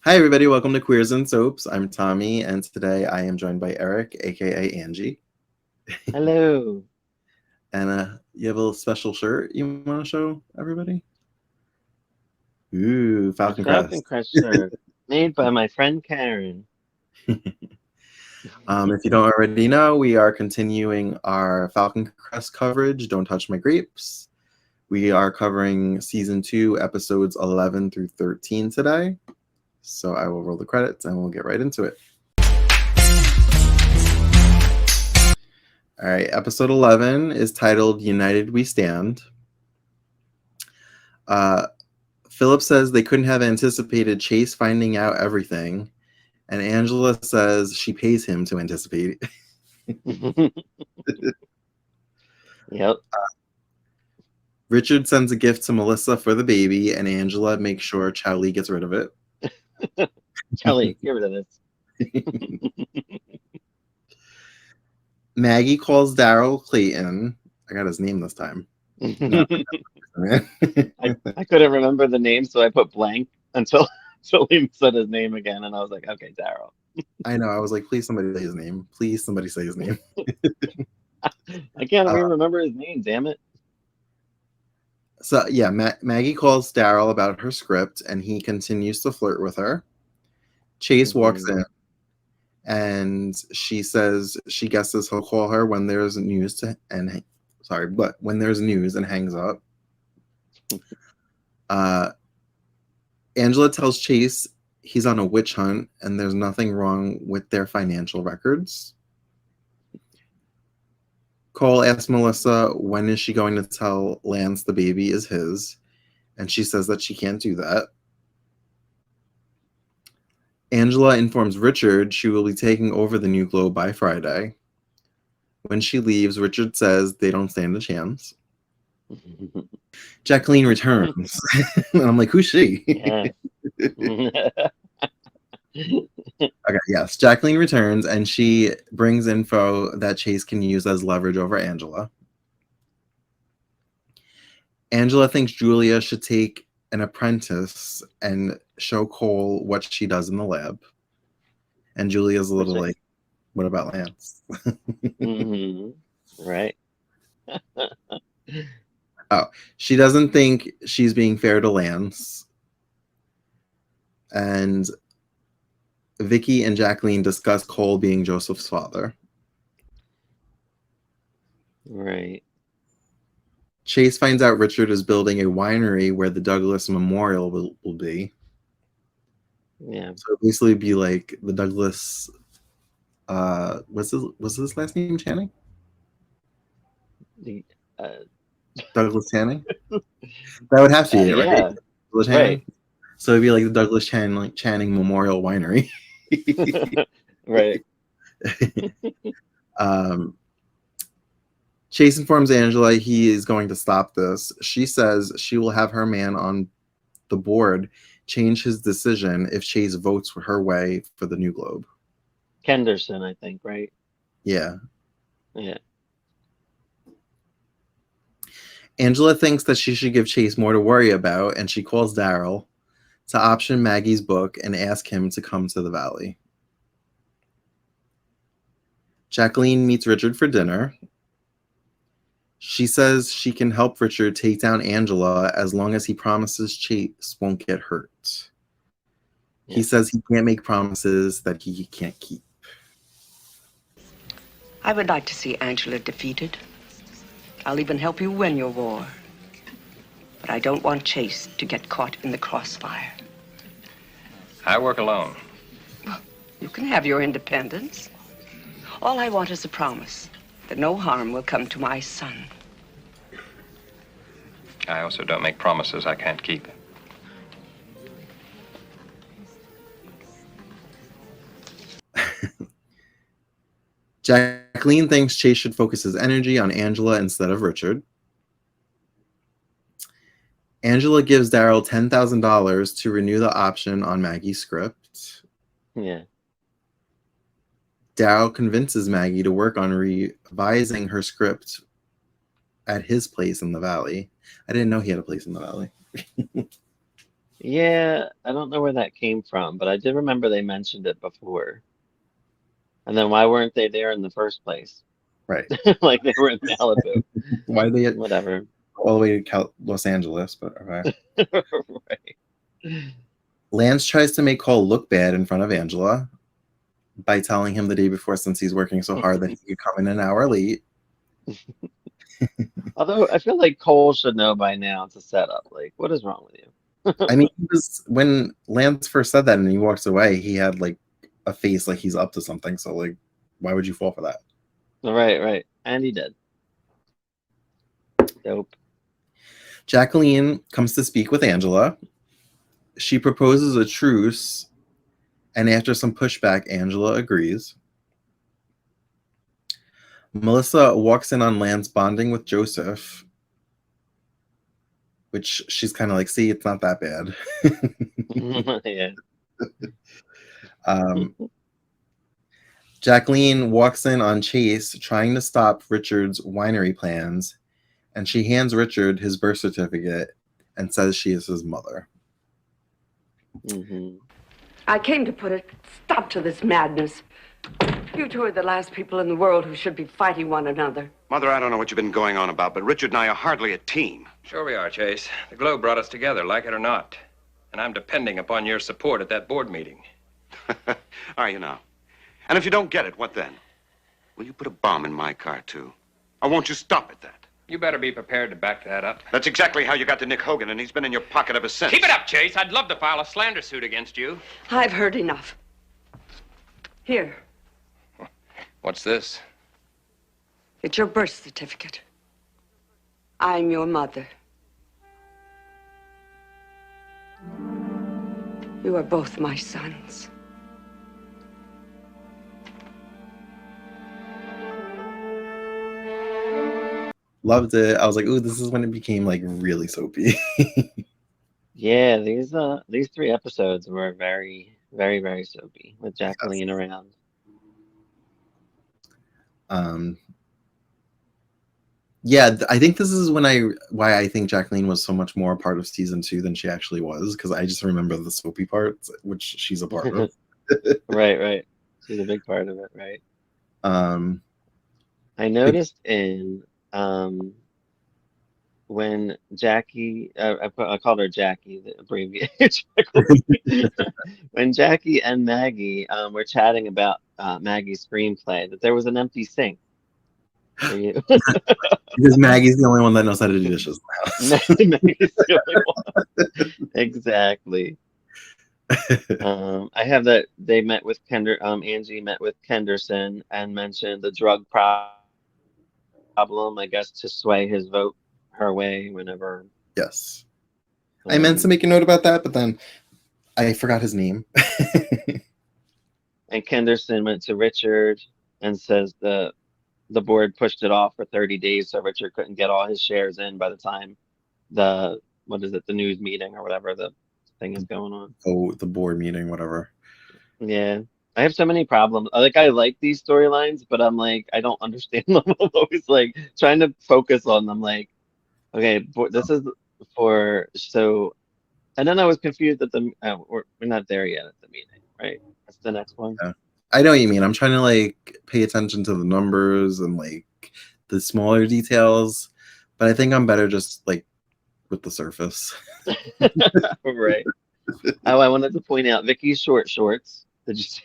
Hi, everybody. Welcome to Queers and Soaps. I'm Tommy, and today I am joined by Eric, aka Angie. Hello. And you have a little special shirt you want to show everybody? Ooh, My Falcon Falcon Crest. Crest shirt, made by my friend Karen. If you don't already know, we are continuing our Falcon Crest coverage, Don't Touch My Grapes. We are covering Season 2, Episodes 11 through 13 today. So I will roll the credits and we'll get right into it. All right, episode 11 is titled United We Stand. Philip says they couldn't have anticipated Chase finding out everything, and Angela says she pays him to anticipate. Yep. Richard sends a gift to Melissa for the baby, and Angela makes sure Charlie gets rid of it. Kelly, get rid of this. Maggie calls Daryl Clayton. I got his name this time. Not I couldn't remember the name, so I put blank until he said his name again, and I was like, okay, Daryl. I know. I was like, please somebody say his name. Please somebody say his name. I can't even remember his name, damn it. So yeah, Maggie calls Daryl about her script, and he continues to flirt with her. Chase walks in, and she says she guesses he'll call her when there's news when there's news, and hangs up. Angela tells Chase he's on a witch hunt and there's nothing wrong with their financial records. Cole asks Melissa when is she going to tell Lance the baby is his, and she says that she can't do that. Angela informs Richard she will be taking over the New Globe by Friday. When she leaves, Richard says they don't stand a chance. Jacqueline returns. And I'm like, who's she? Yeah. Okay, yes. Jacqueline returns, and she brings info that Chase can use as leverage over Angela. Angela thinks Julia should take an apprentice and show Cole what she does in the lab. And Julia's a little like, what about Lance? Right. Oh, she doesn't think she's being fair to Lance. And Vicky and Jacqueline discuss Cole being Joseph's father. Right. Chase finds out Richard is building a winery where the Douglas Memorial will be. Yeah. So it'll basically be like the Douglas. Was his last name Channing? Douglas Channing. That would have to be it, right? Yeah. Douglas Channing. Right. So it'd be like the Douglas Channing Memorial Winery. Right. Chase informs Angela he is going to stop this. She says she will have her man on the board change his decision if Chase votes her way for the New Globe. Kenderson, I think, right? Yeah. Yeah. Angela thinks that she should give Chase more to worry about, and she calls Daryl to option Maggie's book and ask him to come to the Valley. Jacqueline meets Richard for dinner. She says she can help Richard take down Angela as long as he promises Chase won't get hurt. Yeah. He says he can't make promises that he can't keep. I would like to see Angela defeated. I'll even help you win your war. But I don't want Chase to get caught in the crossfire. I work alone. Well, you can have your independence. All I want is a promise that no harm will come to my son. I also don't make promises I can't keep. Jacqueline thinks Chase should focus his energy on Angela instead of Richard. Angela gives Daryl $10,000 to renew the option on Maggie's script. Yeah. Daryl convinces Maggie to work on revising her script at his place in the Valley. I didn't know he had a place in the Valley. Yeah, I don't know where that came from, but I did remember they mentioned it before. And then why weren't they there in the first place? Right. Like they were in Malibu. Why they get Whatever. all the way to Los Angeles? But okay. Right. Lance tries to make Cole look bad in front of Angela by telling him the day before, since he's working so hard, that he could come in an hour late. Although I feel like Cole should know by now it's a setup. Like, what is wrong with you? I mean, when Lance first said that and he walks away, he had like a face like he's up to something. So like, why would you fall for that? Right, right. And he did. Dope. Jacqueline comes to speak with Angela. She proposes a truce, and after some pushback, Angela agrees. Melissa walks in on Lance bonding with Joseph, which she's kind of like, see, it's not that bad. Yeah. Jacqueline walks in on Chase trying to stop Richard's winery plans, and she hands Richard his birth certificate and says she is his mother. I came to put a stop to this madness. You two are the last people in the world who should be fighting one another. Mother, I don't know what you've been going on about, but Richard and I are hardly a team. Sure we are, Chase. The Globe brought us together, like it or not. And I'm depending upon your support at that board meeting. Are you now? And if you don't get it, what then? Will you put a bomb in my car, too? Or won't you stop at that? You better be prepared to back that up. That's exactly how you got to Nick Hogan, and he's been in your pocket ever since. Keep it up, Chase. I'd love to file a slander suit against you. I've heard enough. Here, What's this? it's your birth certificate. I'm your mother. You are both my sons. Loved it. I was like, ooh, this is when it became like really soapy. Yeah, these 3 episodes were very, very, very soapy with Jacqueline around. Yeah, I think this is why I think Jacqueline was so much more a part of season 2 than she actually was, because I just remember the soapy parts, which she's a part of. Right. She's a big part of it, right? I noticed in when Jackie, I called her Jackie, the abbreviation. When Jackie and Maggie were chatting about Maggie's screenplay, that there was an empty sink. Because Maggie's the only one that knows how to do dishes in the house. Maggie's the only one. Exactly. I have that they met with Angie met with Kenderson and mentioned the drug problem, I guess, to sway his vote her way whenever. Yes. I meant to make a note about that, but then I forgot his name. And Kenderson went to Richard and says the board pushed it off for 30 days so Richard couldn't get all his shares in by the time the news meeting or whatever the thing is going on. Oh, the board meeting, whatever. Yeah. I have so many problems. I like these storylines, but I'm like, I don't understand them. I'm always like trying to focus on them. Like, okay, this is for so, and then I was confused at we're not there yet at the meeting, right? That's the next one. Yeah. I know what you mean. I'm trying to like pay attention to the numbers and like the smaller details, but I think I'm better just like with the surface. Right. Oh, I wanted to point out Vicky's short shorts. Did you see?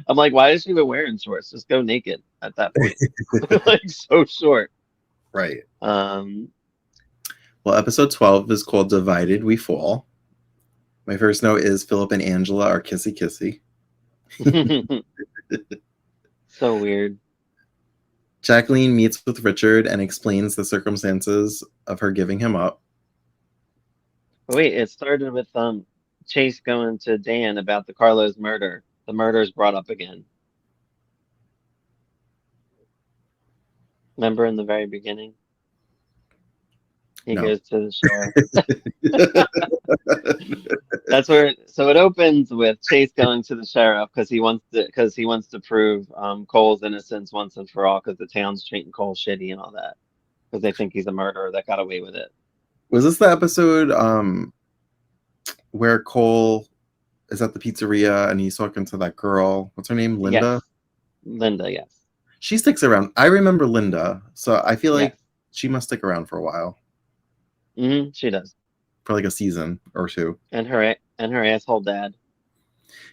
I'm like, why is she even wearing shorts? Just go naked at that point. Like so short. Right. Well, episode 12 is called Divided We Fall. My first note is Philip and Angela are kissy kissy. So weird. Jacqueline meets with Richard and explains the circumstances of her giving him up. Wait, it started with Chase going to Dan about the Carlos murder. The murder is brought up again. Remember in the very beginning? He goes to the sheriff. That's where. So it opens with Chase going to the sheriff because he wants to prove Cole's innocence once and for all, because the town's treating Cole shitty and all that, because they think he's a murderer that got away with it. Was this the episode where Cole is at the pizzeria and he's talking to that girl. What's her name? Linda? Yes. Linda, yes. She sticks around. I remember Linda, so I feel like Yes. she must stick around for a while, She does. for like a season or two. And her asshole dad.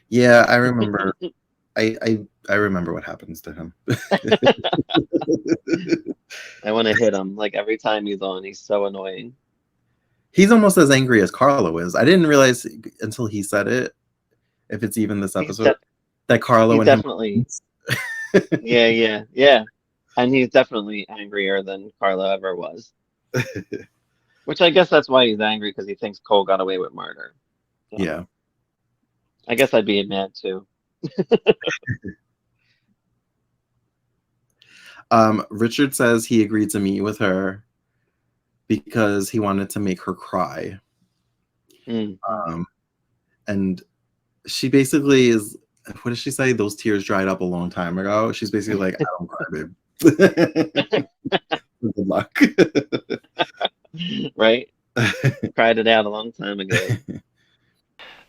Yeah, I remember. I remember what happens to him. I want to hit him like every time he's on. He's so annoying. He's almost as angry as Carlo is. I didn't realize until he said it, if it's even this episode, that Carlo he's and definitely. Yeah. And he's definitely angrier than Carlo ever was. Which I guess that's why he's angry, because he thinks Cole got away with murder. So, yeah. I guess I'd be mad too. Richard says he agreed to meet with her because he wanted to make her cry. And she basically is, what does she say? Those tears dried up a long time ago. She's basically like, I don't cry, babe. Good luck. Right? Cried it out a long time ago.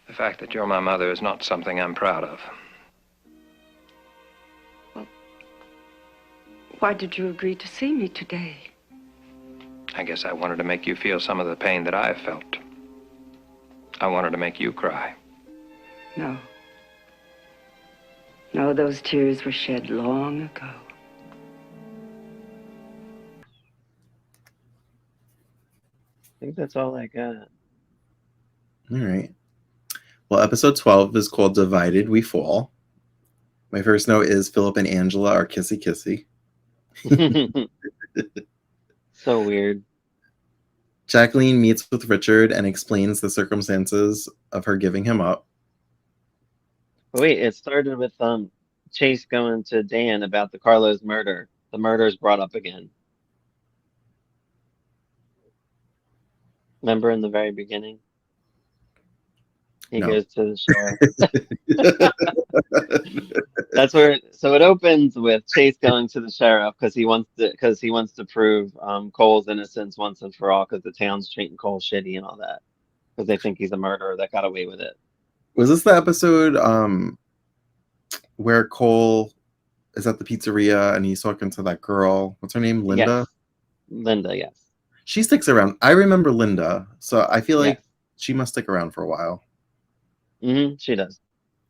The fact that you're my mother is not something I'm proud of. Well, why did you agree to see me today? I guess I wanted to make you feel some of the pain that I've felt. I wanted to make you cry. No. No, those tears were shed long ago. I think that's all I got. All right. Well, episode 12 is called Divided We Fall. My first note is Philip and Angela are kissy kissy. So weird. Jacqueline meets with Richard and explains the circumstances of her giving him up. But wait, it started with Chase going to Dan about the Carlos murder. The murder's brought up again. Remember in the very beginning? He No. goes to the sheriff. That's where. So it opens with Chase going to the sheriff because he wants to prove Cole's innocence once and for all, because the town's treating Cole shitty and all that, because they think he's a murderer that got away with it. Was this the episode where Cole is at the pizzeria and he's talking to that girl? What's her name? Linda? Yes. Linda, yes. She sticks around. I remember Linda, so I feel like Yes. she must stick around for a while, She does.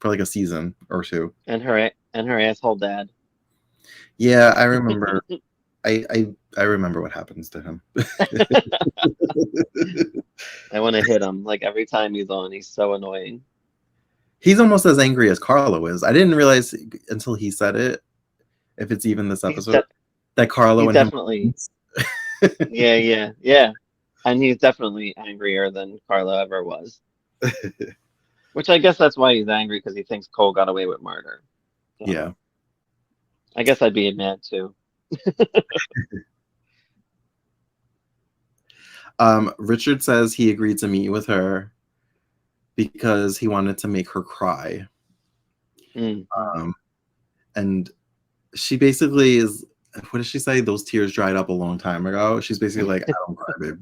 for like a season or two. And her asshole dad. Yeah, I remember. I remember what happens to him. I want to hit him like every time he's on. He's so annoying. He's almost as angry as Carlo is. I didn't realize until he said it, if it's even this episode, that Carlo He's and definitely. Yeah. And he's definitely angrier than Carlo ever was. Which I guess that's why he's angry, because he thinks Cole got away with murder. So, yeah. I guess I'd be mad too. Richard says he agreed to meet with her because he wanted to make her cry. And she basically is, what does she say? Those tears dried up a long time ago. She's basically like, I don't cry, babe.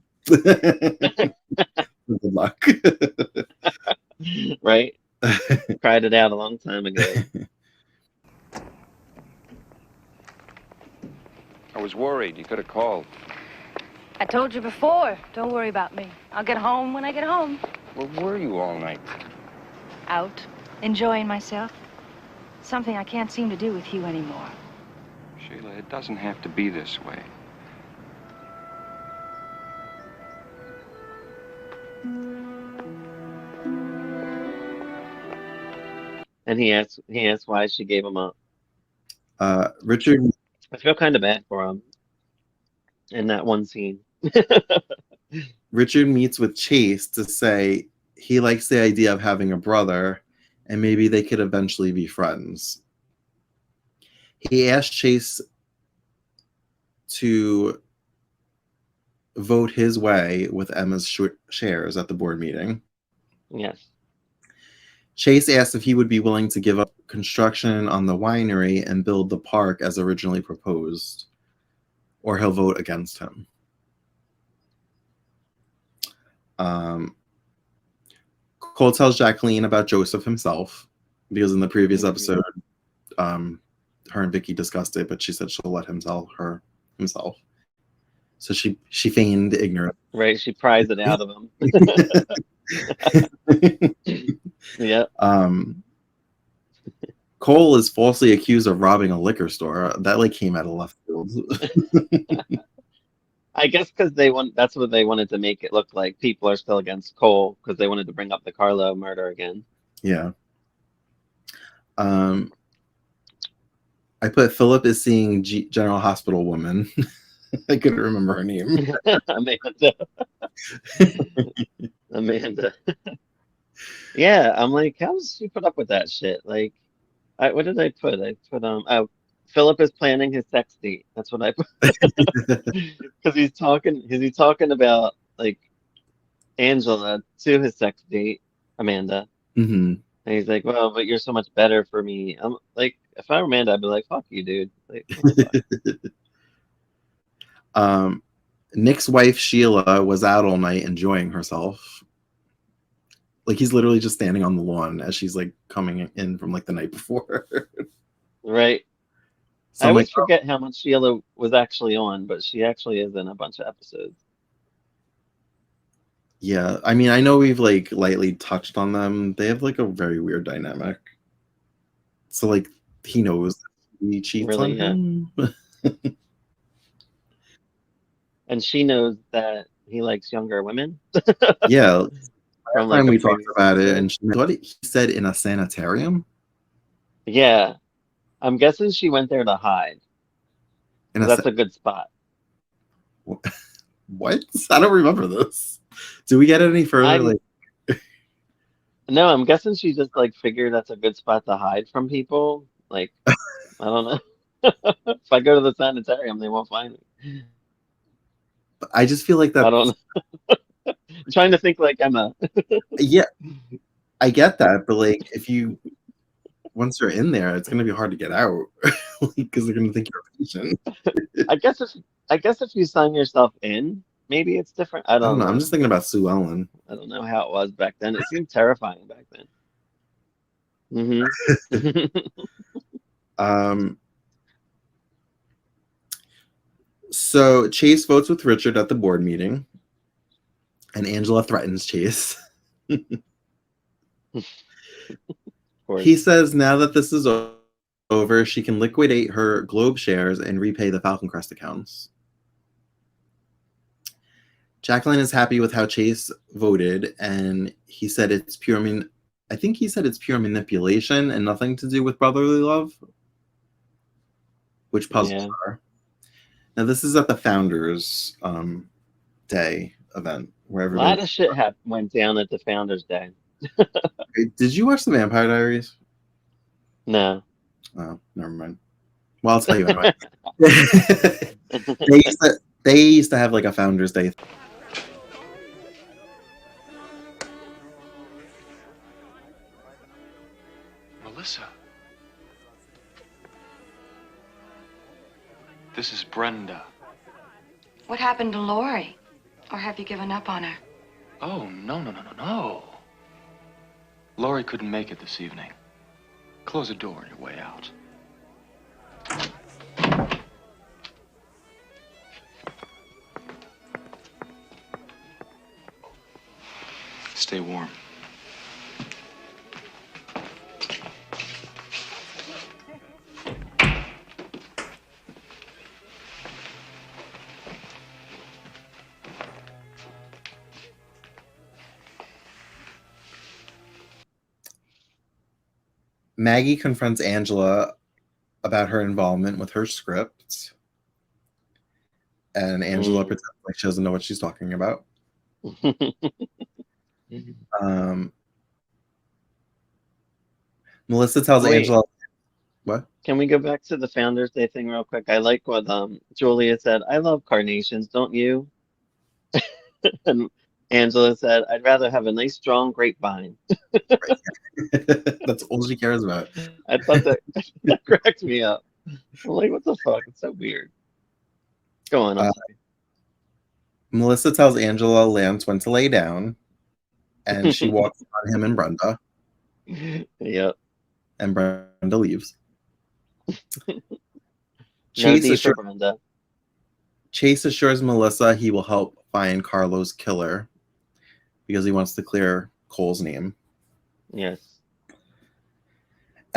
Good luck. Right? Cried it out a long time ago. I was worried. You could have called. I told you before, don't worry about me. I'll get home when I get home. Where were you all night? Out, enjoying myself. Something I can't seem to do with you anymore. Sheila, it doesn't have to be this way. And he asked why she gave him up. Richard. I feel kind of bad for him in that one scene. Richard meets with Chase to say he likes the idea of having a brother and maybe they could eventually be friends. He asked Chase to vote his way with Emma's shares at the board meeting. Yes. Chase asked if he would be willing to give up construction on the winery and build the park as originally proposed, or he'll vote against him. Cole tells Jacqueline about Joseph himself because in the previous episode, her and Vicky discussed it, but she said she'll let him tell her himself. So she feigned ignorance. Right, she pries it out of him. Yeah. Cole is falsely accused of robbing a liquor store. That like came out of left field. I guess because that's what they wanted to make it look like. People are still against Cole because they wanted to bring up the Carlo murder again. Yeah. I put Philip is seeing General Hospital woman. I couldn't remember her name. Amanda. Yeah, I'm like, how does she put up with that shit? Like, what did I put? I put Philip is planning his sex date. That's what I put. Because he's talking about like Angela to his sex date, Amanda. Mm-hmm. And he's like, well, but you're so much better for me. I'm like, if I were Amanda, I'd be like, fuck you, dude. Like, Nick's wife Sheila was out all night enjoying herself. Like he's literally just standing on the lawn as she's like coming in from like the night before. Right. So I always forget how much Sheila was actually on, but she actually is in a bunch of episodes. Yeah, I mean, I know we've like lightly touched on them. They have like a very weird dynamic. So like he knows he cheats Really, on him. And she knows that he likes younger women. Yeah. From Last time like we a talked previous about it, episode. and what he said in a sanitarium. Yeah, I'm guessing she went there to hide. That's a good spot. What? I don't remember this. Do we get any further? No, I'm guessing she just like figured that's a good spot to hide from people. Like, I don't know. If I go to the sanitarium, they won't find me. I just feel like that. I don't know. I'm trying to think like Emma. Yeah, I get that, but like if you once you're in there, it's gonna be hard to get out because they're gonna think you're a patient. I guess if you sign yourself in, maybe it's different. I don't know. I'm just thinking about Sue Ellen. I don't know how it was back then. It seemed terrifying back then. So Chase votes with Richard at the board meeting, and Angela threatens Chase. He says now that this is over, she can liquidate her Globe shares and repay the Falcon Crest accounts. Jacqueline is happy with how Chase voted, and he said it's pure. I think he said it's pure manipulation and nothing to do with brotherly love, which puzzles her. Now this is at the Founders Day event where a lot of shit went down at the Founders Day. Did you watch the Vampire Diaries? No. Oh, never mind. Well, I'll tell you anyway. They used to have like a Founders Day. Melissa. This is Brenda. What happened to Lori? Or have you given up on her? Oh, no. Lori couldn't make it this evening. Close the door on your way out. Stay warm. Maggie confronts Angela about her involvement with her script, and Angela pretends like she doesn't know what she's talking about. Melissa tells Angela, what? Can we go back to the Founders Day thing real quick? I like what Julia said. I love carnations, don't you? And Angela said, I'd rather have a nice, strong grapevine. That's all she cares about. I thought that cracked me up. I'm like, what the fuck? It's so weird. Go on. Melissa tells Angela Lance when to lay down. and she walks on him and Brenda, Yep. and Brenda leaves. No Chase D for assures, Brenda. Chase assures Melissa he will help find Carlo's killer because he wants to clear Cole's name. Yes.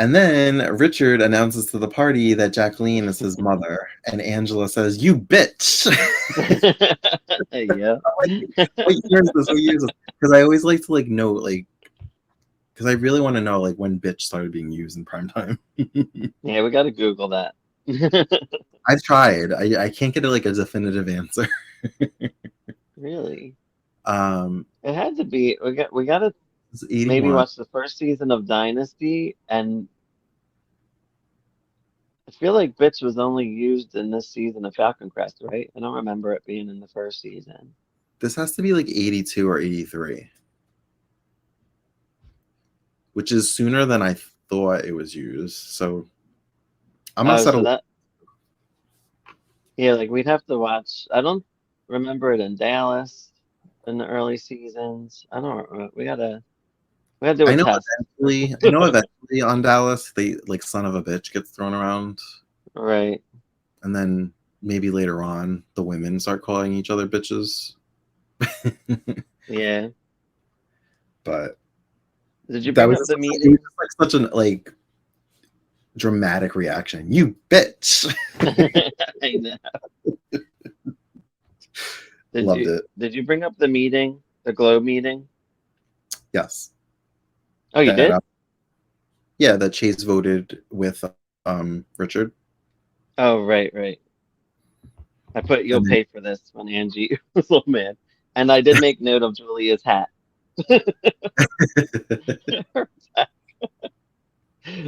And then Richard announces to the party that Jacqueline is his mother, and Angela says, "You bitch!" Yeah. What year is this? What year is this? Because I always like to like know like, because I really want to know like when bitch started being used in primetime. Yeah, we got to Google that. I've tried. I can't get like a definitive answer. Really? Um, It had to be. We got to it's maybe 81. watch the first season of Dynasty, and I feel like bitch was only used in this season of Falcon Crest, right? I don't remember it being in the first season. This has to be like 82 or 83, which is sooner than I thought it was used. So I'm gonna Oh, settle. so that, yeah, like we'd have to watch. I don't remember it in Dallas in the early seasons. I don't. We gotta do I a know test. eventually. I know eventually on Dallas, they like son of a bitch gets thrown around, Right. and then maybe later on the women start calling each other bitches. Yeah. But Did you that bring was up the just, it meeting? was just like such an like dramatic reaction. You bitch. I know. Did Loved you it. did you bring up the meeting, the Globe meeting? Yes. Oh, you That, did? yeah, that Chase voted with Richard. Oh, right, right. I put you'll And then pay for this when Angie was so mad. And I did make note of Julia's hat.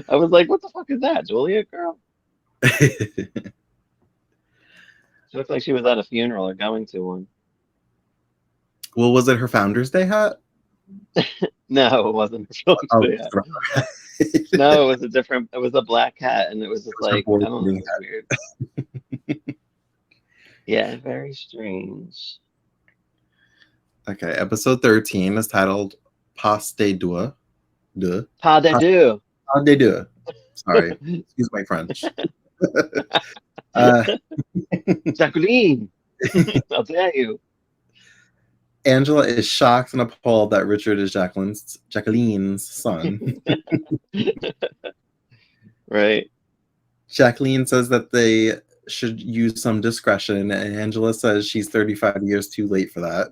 I was like, what the fuck is that, Julia, girl? She looked like she was at a funeral or going to one. well, was it her Founders Day hat? No, it wasn't a Phillips Oh, Day hat. No, it was a different, it was a black hat, and it was just was her like, board I don't know, meeting it was weird. Yeah, very strange. Okay, episode 13 is titled Pas de Deux. Deux. Pas de deux. Pas de Deux. Sorry, excuse my French. uh, Jacqueline, how dare you? Angela is shocked and appalled that Richard is Jacqueline's son. Right. Jacqueline says that they should use some discretion, and Angela says she's 35 years too late for that.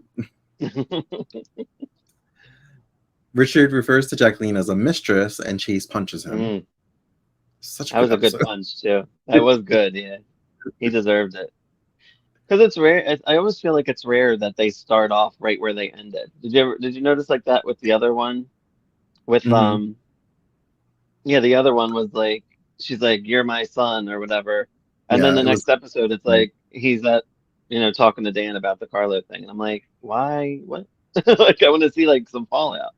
Richard refers to Jacqueline as a mistress, and Chase punches him. Such a That was good a good episode. punch too. That was good, yeah. He deserved it. Because it's rare. I always feel like it's rare that they start off right where they ended. Did you notice like that with the other one? With Mhm. yeah, the other one was like she's like, "You're my son" or whatever. And then Yeah, the it was. next episode it's like he's at talking to Dan about the Carlo thing. And I'm like, why? What? Like I want to see like some fallout.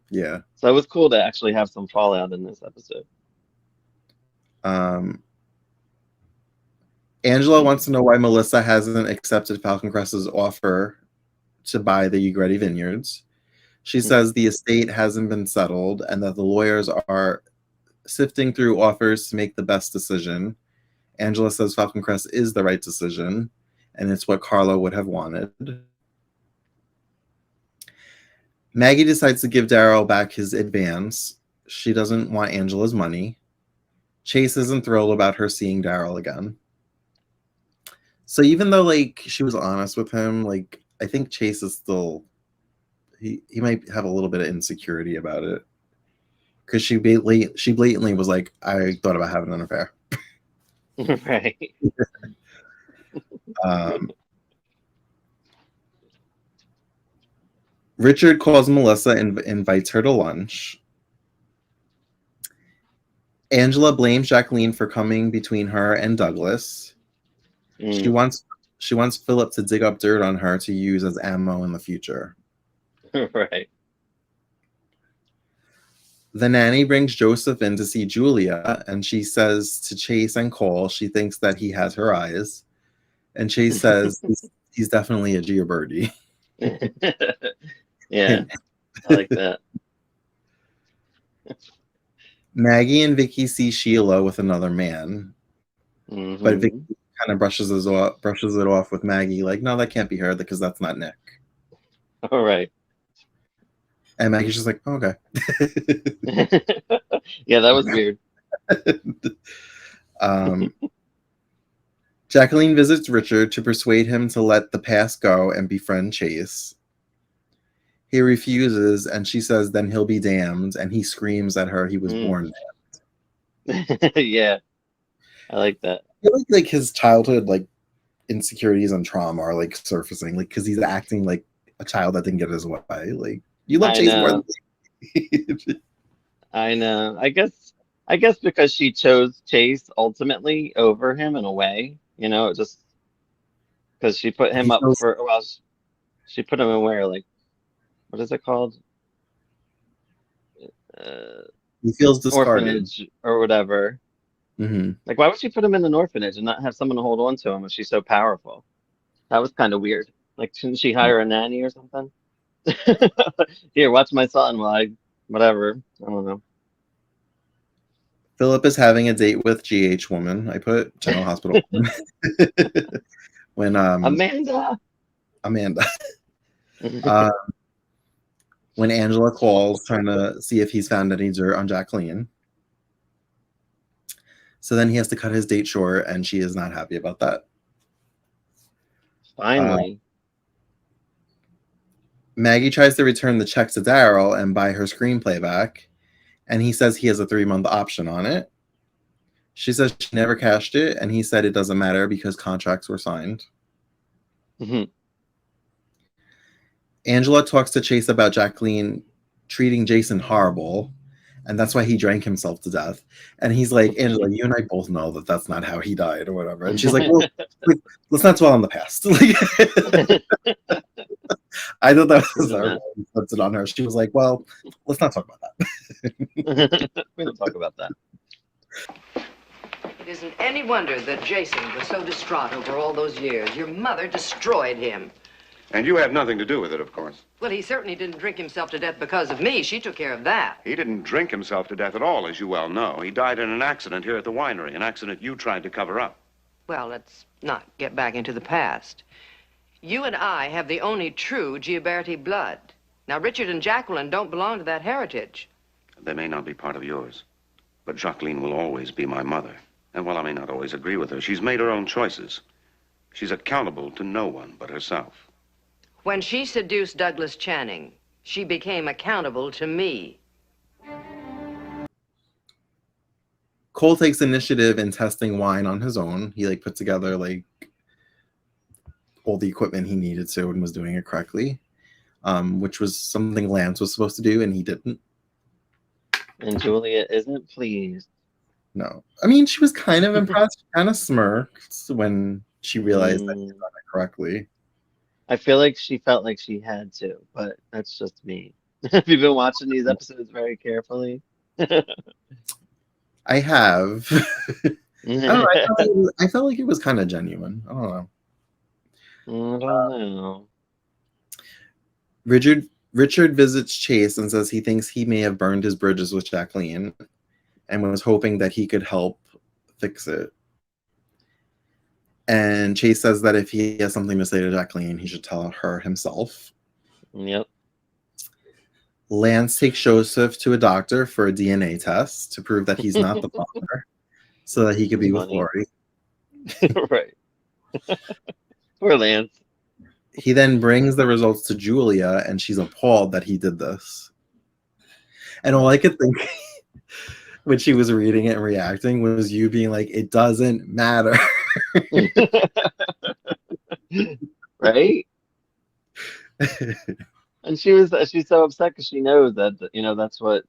Yeah. So it was cool to actually have some fallout in this episode. Angela wants to know why Melissa hasn't accepted Falcon Crest's offer to buy the Ugretti Vineyards. She says the estate hasn't been settled and that the lawyers are sifting through offers to make the best decision. Angela says Falcon Crest is the right decision, and it's what Carlo would have wanted. Maggie decides to give Daryl back his advance. She doesn't want Angela's money. Chase isn't thrilled about her seeing Daryl again. So even though like she was honest with him, like I think Chase is still he might have a little bit of insecurity about it. Because she blatantly was like, I thought about having an affair. Right. Richard calls Melissa and invites her to lunch. Angela blames Jacqueline for coming between her and Douglas. She wants Philip to dig up dirt on her to use as ammo in the future. Right. The nanny brings Joseph in to see Julia, and she says to Chase and Cole she thinks that he has her eyes. And Chase says he's definitely a Gio Birdie. Yeah. I like that. Maggie and Vicky see Sheila with another man, but Vicky kind of brushes it off with Maggie, like, no, that can't be her because that's not Nick. All right. And Maggie's just like, oh, okay. Yeah, that was weird. Jacqueline visits Richard to persuade him to let the past go and befriend Chase. He refuses, and she says, then he'll be damned, and he screams at her he was born damned. Yeah, I like that. I feel like his childhood like insecurities and trauma are like surfacing, like because he's acting like a child that didn't get his way. Like, you love Chase more than me. I know. I guess because she chose Chase ultimately over him in a way, you know, just because she put him up for, well, she put him in where, like, what is it called? He feels discarded. Orphanage or whatever. Like, why would she put him in an orphanage and not have someone to hold on to him if she's so powerful? That was kind of weird. Like, shouldn't she hire a nanny or something? Here, watch my son while I, whatever. I don't know. Philip is having a date with GH woman. I put General Hospital woman. When Amanda. When Angela calls trying to see if he's found any dirt on Jacqueline. So then he has to cut his date short, and she is not happy about that. Finally. Maggie tries to return the check to Daryl and buy her screenplay back, and he says he has a 3-month option on it. She says she never cashed it, and he said it doesn't matter because contracts were signed. Angela talks to Chase about Jacqueline treating Jason horrible, and that's why he drank himself to death. And he's like, Angela, you and I both know that that's not how he died or whatever. And she's like, well, let's not dwell on the past. I thought that was flipped it on her. She was like, well, let's not talk about that. We don't talk about that. It isn't any wonder that Jason was so distraught over all those years. Your mother destroyed him. And you had nothing to do with it, of course. Well, he certainly didn't drink himself to death because of me. She took care of that. He didn't drink himself to death at all, as you well know. He died in an accident here at the winery, an accident you tried to cover up. Well, let's not get back into the past. You and I have the only true Gioberti blood. Now, Richard and Jacqueline don't belong to that heritage. They may not be part of yours, but Jacqueline will always be my mother. And while I may not always agree with her, she's made her own choices. She's accountable to no one but herself. When she seduced Douglas Channing, she became accountable to me. Cole takes initiative in testing wine on his own. He put together all the equipment he needed to and was doing it correctly, which was something Lance was supposed to do, and he didn't. And Julia isn't pleased. No. I mean, she was kind of impressed, kind of smirked when she realized that he done it correctly. I feel like she felt like she had to, but that's just me. Have you been watching these episodes very carefully? I have. I felt like it was kind of genuine. I don't know. I don't know. Richard visits Chase and says he thinks he may have burned his bridges with Jacqueline and was hoping that he could help fix it. And Chase says that if he has something to say to Jacqueline, he should tell her himself. Yep. Lance takes Joseph to a doctor for a DNA test to prove that he's not the father so that he could be with Lori. Right. Poor Lance. He then brings the results to Julia, and she's appalled that he did this. And all I could think when she was reading it and reacting was you being like, it doesn't matter. Right? And she's so upset because she knows that, that's what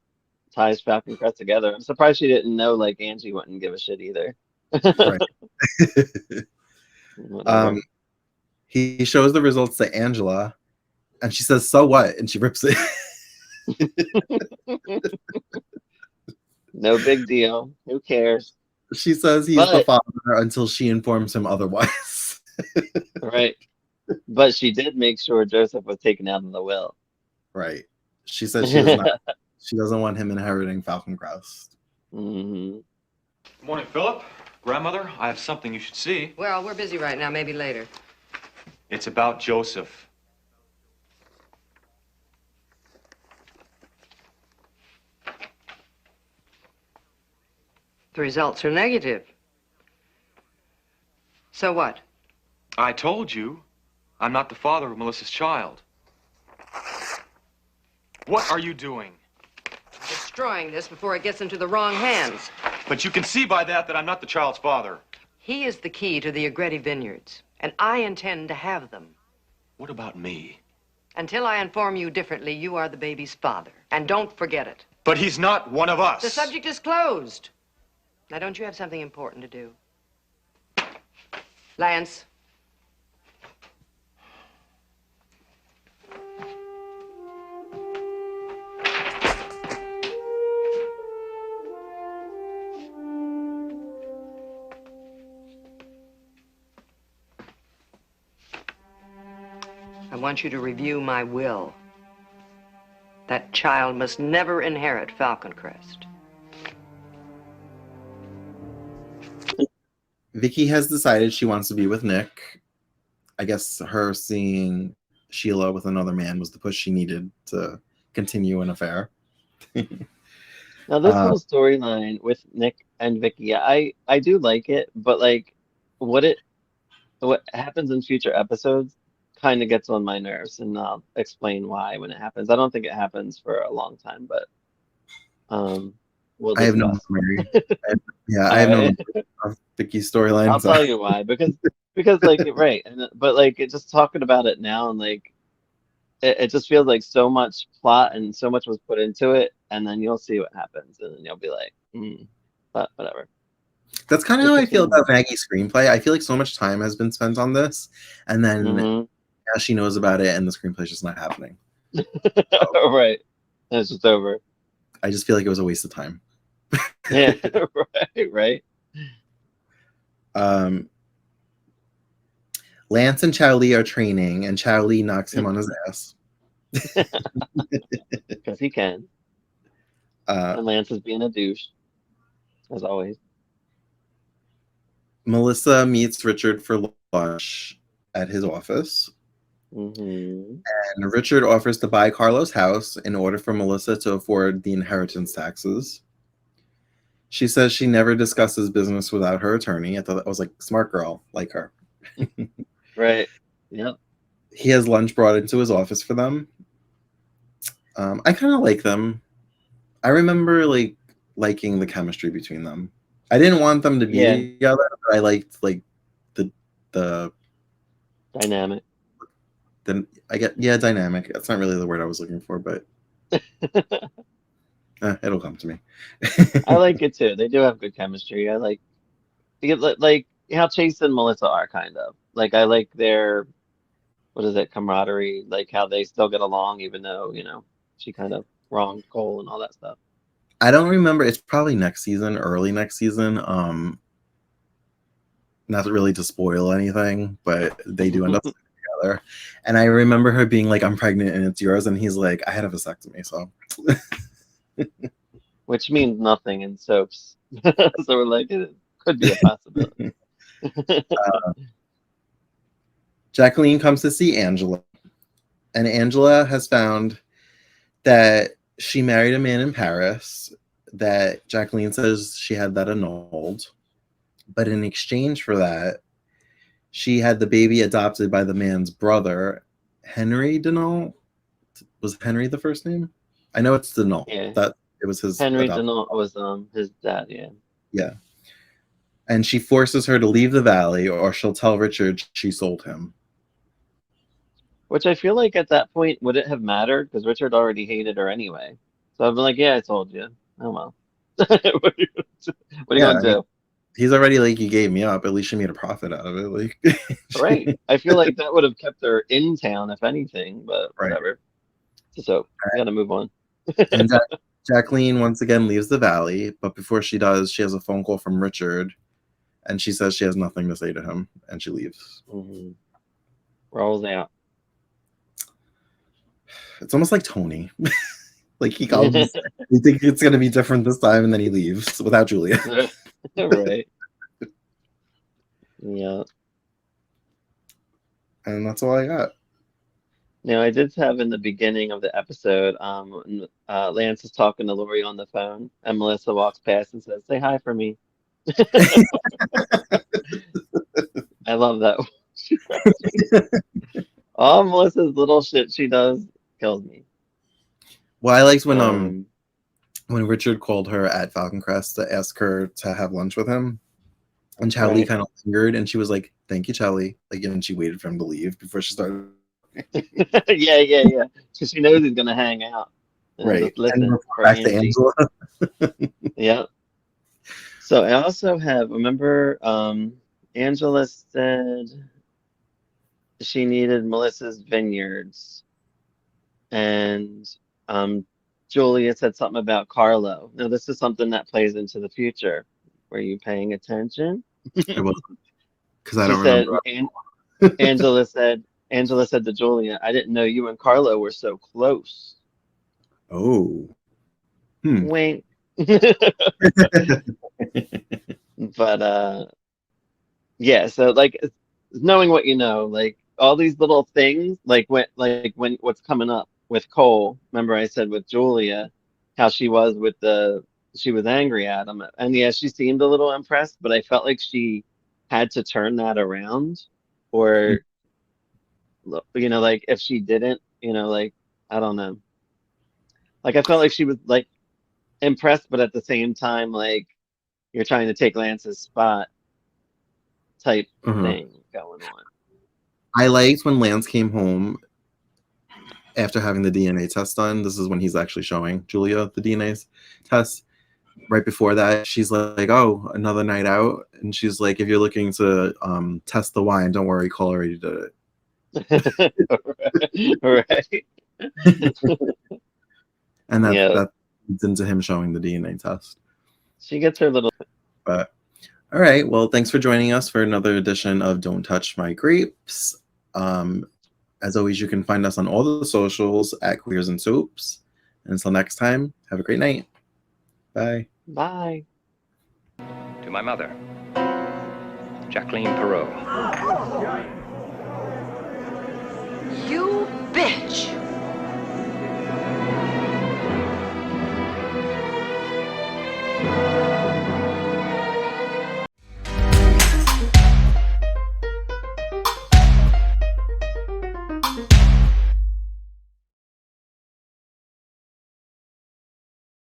ties Falcon Crest together. I'm surprised she didn't know, Angie wouldn't give a shit either. Right. He shows the results to Angela, and she says, so what? And she rips it. No big deal. Who cares? She says he's the father until she informs him otherwise. Right. But she did make sure Joseph was taken out of the will. Right. She said she does not. She doesn't want him inheriting Falcon Crest. Mm-hmm. Good morning, Philip. Grandmother, I have something you should see. Well, we're busy right now. Maybe later. It's about Joseph. The results are negative. So what? I told you, I'm not the father of Melissa's child. What are you doing? Destroying this before it gets into the wrong hands. But you can see by that I'm not the child's father. He is the key to the Agretti vineyards, and I intend to have them. What about me? Until I inform you differently, you are the baby's father. And don't forget it. But he's not one of us. The subject is closed. Now, don't you have something important to do? Lance. I want you to review my will. That child must never inherit Falcon Crest. Vicky has decided she wants to be with Nick. I guess her seeing Sheila with another man was the push she needed to continue an affair. Now this whole storyline with Nick and Vicky, I do like it, but like what happens in future episodes kind of gets on my nerves, and I'll explain why when it happens. I don't think it happens for a long time, but we'll I have no discuss. memory. I have no memory of Vicky's storyline. I'll tell you why, because like right, but like it just talking about it now, and like it just feels like so much plot and so much was put into it, and then you'll see what happens, and then you'll be like, but whatever. That's kind of how I feel about Maggie's screenplay. I feel like so much time has been spent on this, and then now she knows about it, and the screenplay's just not happening. Right, it's just over. I just feel like it was a waste of time. Yeah, right. Lance and Chow Lee are training, and Chow Lee knocks him on his ass. Because he can. And Lance is being a douche, as always. Melissa meets Richard for lunch at his office. Mm-hmm. And Richard offers to buy Carlo's house in order for Melissa to afford the inheritance taxes. She says she never discusses business without her attorney. I thought that was like smart girl, like her. Right. Yep. He has lunch brought into his office for them. I kind of like them. I remember like liking the chemistry between them. I didn't want them to be together, but I liked like the dynamic. Then I get dynamic. That's not really the word I was looking for, but it'll come to me. I like it too. They do have good chemistry. I like how Chase and Melissa are kind of like. I like their camaraderie. Like how they still get along, even though she kind of wronged Cole and all that stuff. I don't remember. It's probably next season, early next season. Not really to spoil anything, but they do end up together. And I remember her being like, "I'm pregnant and it's yours," and he's like, "I had a vasectomy," so. Which means nothing in soaps. So we're like, it could be a possibility. Jacqueline comes to see Angela, and Angela has found that she married a man in Paris, that Jacqueline says she had that annulled. But in exchange for that, she had the baby adopted by the man's brother, Henry Denault. Was Henry the first name? I know it's Denault. Yeah. That it was his Henry Denault was his dad, yeah. Yeah. And she forces her to leave the valley or she'll tell Richard she sold him. Which I feel like at that point, would it have mattered? Because Richard already hated her anyway. So I've been like, yeah, I told you. Oh, well. What are you going to do? He's already like, you gave me up. At least she made a profit out of it. Like, right. I feel like that would have kept her in town, if anything, but whatever. So we got to move on. And Jacqueline once again leaves the valley, but before she does, she has a phone call from Richard, and she says she has nothing to say to him, and she leaves. Rolls out. It's almost like Tony. Like he comes, you think it's gonna be different this time, and then he leaves without Julia. Right. Yeah. And that's all I got. Now, I did have in the beginning of the episode, Lance is talking to Lori on the phone, and Melissa walks past and says, "Say hi for me." I love that. All Melissa's little shit she does kills me. Well, I liked when Richard called her at Falcon Crest to ask her to have lunch with him, and Charlie Right. kind of lingered, and she was like, "Thank you, Charlie." Like, and she waited for him to leave before she started. Yeah. Because she knows he's gonna hang out and Right. just listen And we're for back to Angie. Angela. Yeah. So I also remember, Angela said she needed Melissa's vineyards, and Julia said something about Carlo. Now, this is something that plays into the future. Were you paying attention? I wasn't, because I She don't said, remember. Angela said to Julia, "I didn't know you and Carlo were so close." Oh. Wink. But yeah, so like knowing what you know, like all these little things, like when what's coming up with Cole. Remember I said with Julia, how she was she was angry at him, and yeah, she seemed a little impressed, but I felt like she had to turn that around, or like if she didn't, like I don't know, like I felt like she was like impressed, but at the same time, like you're trying to take Lance's spot type thing going on. I liked when Lance came home after having the DNA test done. This is when he's actually showing Julia the DNA test. Right before that, she's like, "Oh, another night out," and she's like, "If you're looking to test the wine, don't worry, Cole already did it." Right. And Yeah. that leads into him showing the DNA test. She gets her little. But all right, well, thanks for joining us for another edition of Don't Touch My Grapes. As always, you can find us on all the socials at Queers and Soaps. And until next time, have a great night. Bye. Bye. To my mother, Jacqueline Perot. You bitch!